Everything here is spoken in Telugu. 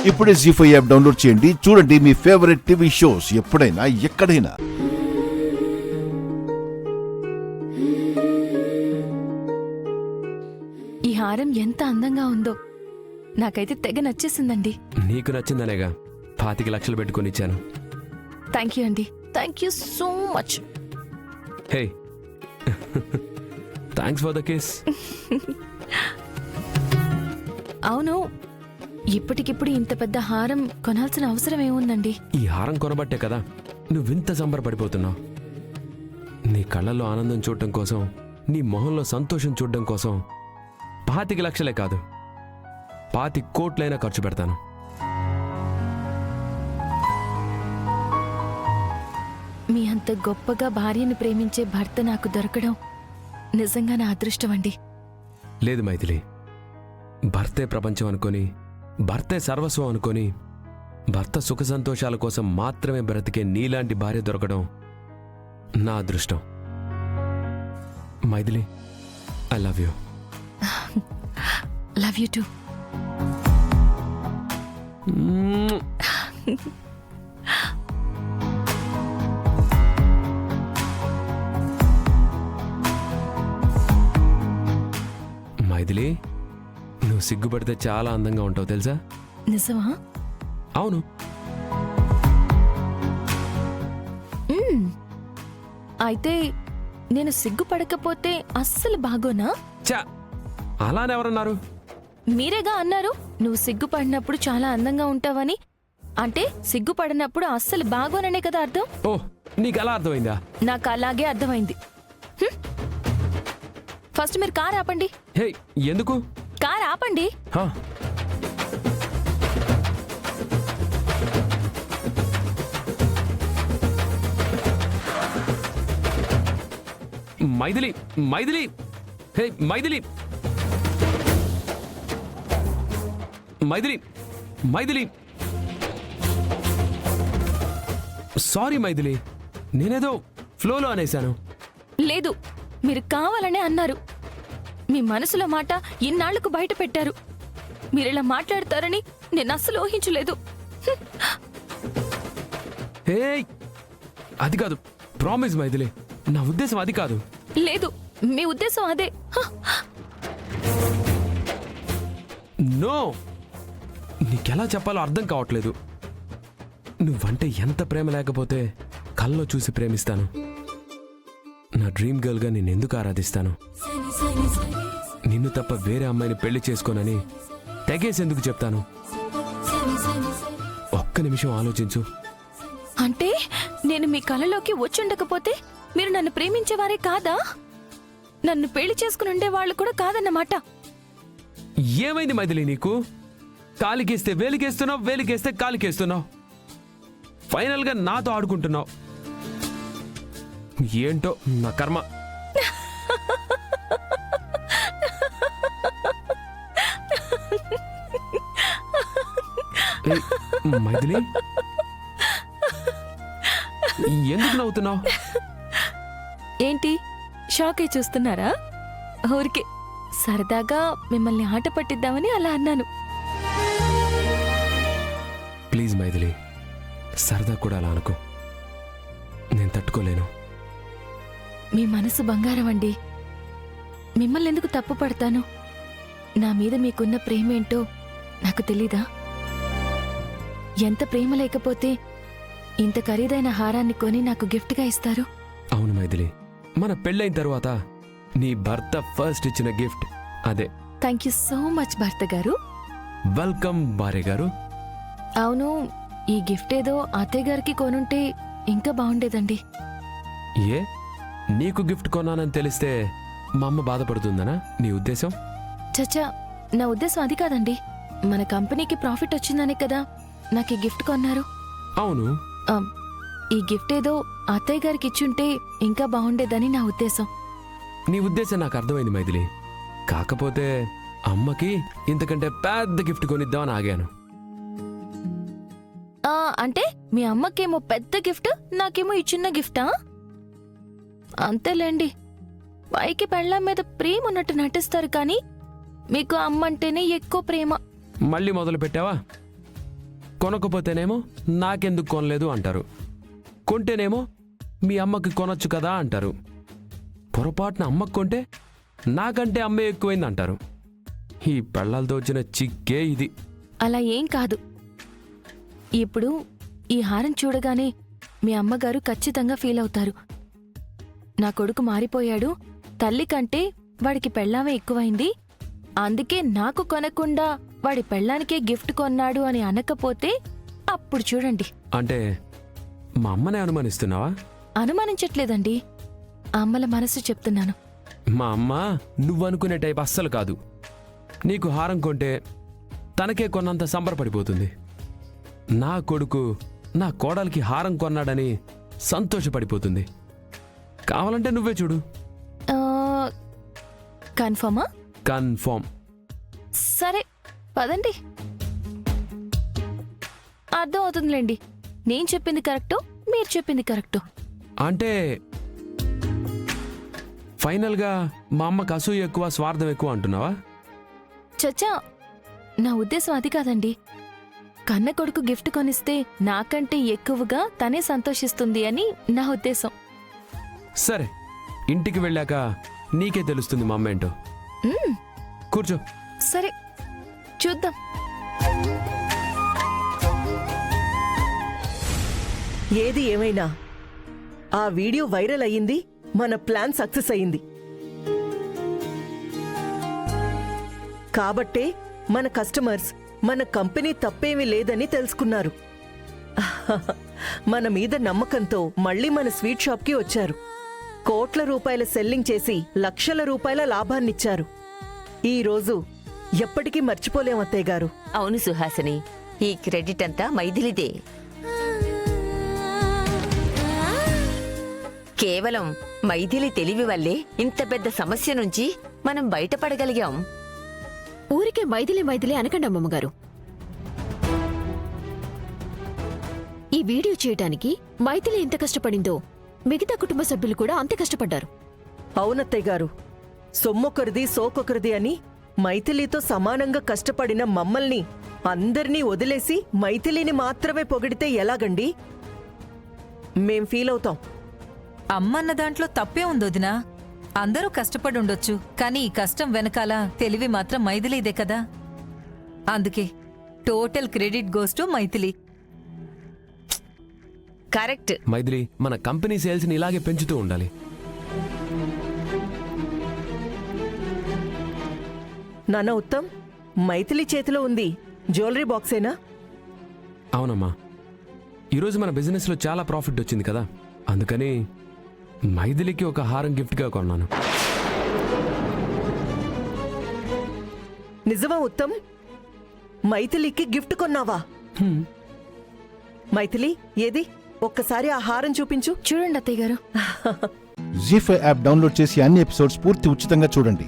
ఇప్పుడే జీ5 యాప్ డౌన్లోడ్ చేయండి. చూడండి మీ ఫేవరెట్ టీవీ షోస్ ఎప్పుడైనా ఎక్కడైనా. ఈ హారం ఎంత అందంగా ఉందో, నాకైతే తెగ నచ్చేసిందండి. నీకు నచ్చిందనేగా 25 లక్షలు పెట్టుకొని ఇచ్చాను. థ్యాంక్ యూ అండి, thank you so much. Hey thanks for the kiss. అవును, ఇప్పటికిప్పుడు ఇంత పెద్ద హారం కొనాల్సిన అవసరం ఏముందండి? ఈ హారం కొనబట్టే కదా నువ్వింత సంబరపడిపోతున్నావు. నీ కళ్ళల్లో ఆనందం చూడటం కోసం, నీ మొహంలో సంతోషం చూడడం కోసం 25 లక్షలే కాదు, 25 కోట్లైనా ఖర్చు పెడతాను. మీ అంత గొప్పగా భార్యను ప్రేమించే భర్త నాకు దొరకడం నిజంగా నా అదృష్టం అండి. లేదు మైథిలి, భర్తే ప్రపంచం అనుకొని, భర్తే సర్వస్వం అనుకొని, భర్త సుఖ సంతోషాల కోసం మాత్రమే బ్రతికే నీలాంటి భార్య దొరకడం నా అదృష్టం. Maithili, I love you. Love you too. Maithili, నువ్వు సిగ్గుపడితే చాలా అందంగా ఉంటావు తెలుసా? నిజమా? అవును. అయితే నేను సిగ్గుపడకపోతే అస్సలు బాగోనా? చా, అలానెవరన్నారు? మీరేగా అన్నారు నువ్వు సిగ్గుపడినప్పుడు చాలా అందంగా ఉంటావని. అంటే సిగ్గుపడినప్పుడు అస్సలు బాగోననే కదా అర్థం? ఓ, నీకు అలా అర్థమైందా? నాకు అలాగే అర్థమైంది. ఫస్ట్ మీరు కార్ ఆపండి. హే, ఎందుకు? కార్ ఆపండి. హా. మైథిలి, మైథిలి, హే మైథిలి, మైథిలి, మైథిలి, సారీ మైథిలి, నేనేదో ఫ్లోలో అనేశాను. లేదు, మీరు కావాలనే అన్నారు. మీ మనసులో మాట ఇన్నాళ్లకు బయట పెట్టారు. మీరిలా మాట్లాడతారని నేను అస్సలు ఊహించలేదు. హే, అది కాదు, ప్రామిస్ మైథిలి, నా ఉద్దేశం అది కాదు. లేదు, మీ ఉద్దేశం అదే. నో, నీకెలా చెప్పాలో అర్థం కావట్లేదు. నువ్వంటే ఎంత ప్రేమ లేకపోతే కల్లో చూసి ప్రేమిస్తాను. నా డ్రీమ్ గర్ల్గా నేనెందుకు ఆరాధిస్తాను? నిన్ను తప్ప వేరే అమ్మాయిని పెళ్లి చేసుకోనని తెగేసేందుకు చెప్తాను? ఒక్క నిమిషం ఆలోచించు. అంటే నేను మీ కలలోకి వచ్చుండకపోతే మీరు నన్ను ప్రేమించేవారే కాదా? నన్ను పెళ్లి చేసుకుని ఉండేవాళ్ళు కూడా కాదన్నమాట. ఏమైంది మైథిలి నీకు? కాలికేస్తే వేలికేస్తున్నావు, వేలికేస్తే కాలికేస్తున్నావు. ఫైనల్గా నాతో ఆడుకుంటున్నావు. ఏంటో నా కర్మ. మైథిలి, ఎందుకు నవ్వుతున్నావు? ఏంటి షాక్ అయి చూస్తున్నారా? ఊరికే సరదాగా మిమ్మల్ని ఆట పట్టిద్దామని అలా అన్నాను. ప్లీజ్ మైథిలి, సరదా కూడా అలా అనుకో. నేను తట్టుకోలేను. మీ మనసు బంగారం అండి. మిమ్మల్ని ఎందుకు తప్పు పడతాను? నా మీద మీకున్న ప్రేమేంటో నాకు తెలీదా? ఎంత ప్రేమ లేకపోతే ఇంత ఖరీదైన హారాన్ని కొని నాకు గిఫ్ట్గా ఇస్తారు? అవును మైథిలి, మన పెళ్ళైన తర్వాత నీ భర్త ఫస్ట్ ఇచ్చిన గిఫ్ట్ అదే. థ్యాంక్ యూ సో మచ్ భర్త గారు. వెల్కమ్ భార్య గారు. అవును, ఈ గిఫ్ట్ ఏదో అత్తయ్య గారికి కొనుంటే ఇంకా బాగుండేదండి. ఏ, నీకు గిఫ్ట్ కొన్నానని తెలిస్తే మా అమ్మ బాధపడుతుందనా నీ ఉద్దేశం? చచ్చా, నా ఉద్దేశం అది కాదండి. మన కంపెనీకి ప్రాఫిట్ వచ్చిందనే కదా నాకు ఈ గిఫ్ట్ కొన్నారు. అవును. ఈ గిఫ్ట్ ఏదో అత్తయ్య గారికి ఇచ్చుంటే ఇంకా బాగుండేదని నా ఉద్దేశం. నీ ఉద్దేశం నాకు అర్థమైంది మైథిలి. కాకపోతే అమ్మకి ఇంతకంటే పెద్ద గిఫ్ట్ కొనిద్దామని ఆగాను. అంటే మీ అమ్మకేమో పెద్ద గిఫ్ట్, నాకేమో ఈ చిన్న గిఫ్టా? అంతేలేండి, పైకి పెళ్ళాం మీద ప్రేమ ఉన్నట్టు నటిస్తారు కానీ మీకు అమ్మంటేనే ఎక్కువ ప్రేమ. మళ్ళీ మొదలు పెట్టావా? కొనకపోతేనేమో నాకెందుకు కొనలేదు అంటారు, కొంటేనేమో మీ అమ్మకి కొనొచ్చు కదా అంటారు, పొరపాటున అమ్మకు కొంటే నాకంటే అమ్మే ఎక్కువైంది అంటారు. ఈ పెళ్ళాలతో వచ్చిన చిక్కే ఇది. అలా ఏం కాదు. ఇప్పుడు ఈ హారం చూడగానే మీ అమ్మగారు ఖచ్చితంగా ఫీల్ అవుతారు. నా కొడుకు మారిపోయాడు, తల్లి కంటే వాడికి పెళ్ళామే ఎక్కువైంది, అందుకే నాకు కొనకుండా వాడి పెళ్ళానికే గిఫ్ట్ కొన్నాడు అని అనకపోతే అప్పుడు చూడండి. అంటే మా అమ్మనే అనుమానిస్తున్నావా? అనుమానించట్లేదండి, అమ్మల మనసు చెప్తున్నాను. మా అమ్మ నువ్వనుకునే టైప్ అస్సలు కాదు. నీకు హారం కొంటే తనకే కొన్నంత సంబరపడిపోతుంది. నా కొడుకు నా కోడలికి హారం కొన్నాడని సంతోషపడిపోతుంది. కావాలంటే నువ్వే చూడు. కన్ఫర్మా? కన్ఫర్మ్. సరే పదండి, అర్థం అవుతుందిలేండి. నేను చెప్పింది కరెక్టో మీరు చెప్పింది కరెక్టో. అంటే ఫైనల్గా మా అమ్మకు అసూయ ఎక్కువ, స్వార్థం ఎక్కువ అంటున్నావా? చచ్చా, నా ఉద్దేశం అది కాదండి. కన్న కొడుకు గిఫ్ట్ కొనిస్తే నాకంటే ఎక్కువగా తనే సంతోషిస్తుంది అని నా ఉద్దేశం. సరే, ఇంటికి వెళ్ళాక నీకే తెలుస్తుంది మా అమ్మ ఏంటో. మ్మ్, కూర్చో. సరే చూద్దాం. ఏది ఏమైనా ఆ వీడియో వైరల్ అయ్యింది, మన ప్లాన్ సక్సెస్ అయింది. కాబట్టే మన కస్టమర్స్ మన కంపెనీ తప్పేమీ లేదని తెలుసుకున్నారు. మన మీద నమ్మకంతో మళ్ళీ మన స్వీట్ షాప్కి వచ్చారు. కోట్ల రూపాయల సెల్లింగ్ చేసి లక్షల రూపాయల లాభాన్నిచ్చారు. ఈ రోజు ఎప్పటికీ మర్చిపోలేం అత్తయ్య గారు. అవును సుహాసిని, ఈ క్రెడిట్ అంతా మైథిలిదే. కేవలం మైథిలి తెలివి వల్లే ఇంత పెద్ద సమస్య నుంచి మనం బయటపడగలిగాం. ఊరికే మైథిలి మైథిలి అనకండి అమ్మమ్మగారు. ఈ వీడియో చేయటానికి మైథిలి ఎంత కష్టపడిందో మిగతా కుటుంబ సభ్యులు కూడా అంతే కష్టపడ్డారు. అవునత్తయ్య గారు, సొమ్మొకరిది సోకొకరిది అని మైథిలితో సమానంగా కష్టపడిన మమ్మల్ని అందర్నీ వదిలేసి మైథిలిని మాత్రమే పొగిడితే ఎలాగండి? మేం ఫీల్ అవుతాం. అమ్మన్న దాంట్లో తప్పే ఉందొదినా. అందరూ కష్టపడి ఉండొచ్చు, కానీ ఈ కష్టం వెనకాల తెలివి మాత్రం మైథిలిదే కదా. అందుకే total credit goes to Maithili. Correct. Maithili, మన కంపెనీ సేల్స్ని ఇలాగే పెంచుతూ ఉండాలి. నాన్న ఉత్తమ్, మైథిలి చేతిలో ఉంది జ్యువెలరీ బాక్సేనా? అవునమ్మా, ఈరోజు మన బిజినెస్లో చాలా ప్రాఫిట్ వచ్చింది కదా, అందుకని మైథిలికి ఒక హారం గిఫ్ట్గా కొన్నాను. నిజమా ఉత్తమ్? మైథిలికి గిఫ్ట్ కొన్నావా? మైథిలి, ఏది ఒక్కసారి ఆ హారం చూపించు. చూడండి అత్తయ్య గారు. జీ5 యాప్ డౌన్లోడ్ చేసి అన్ని ఎపిసోడ్స్ పూర్తి ఉచితంగా చూడండి.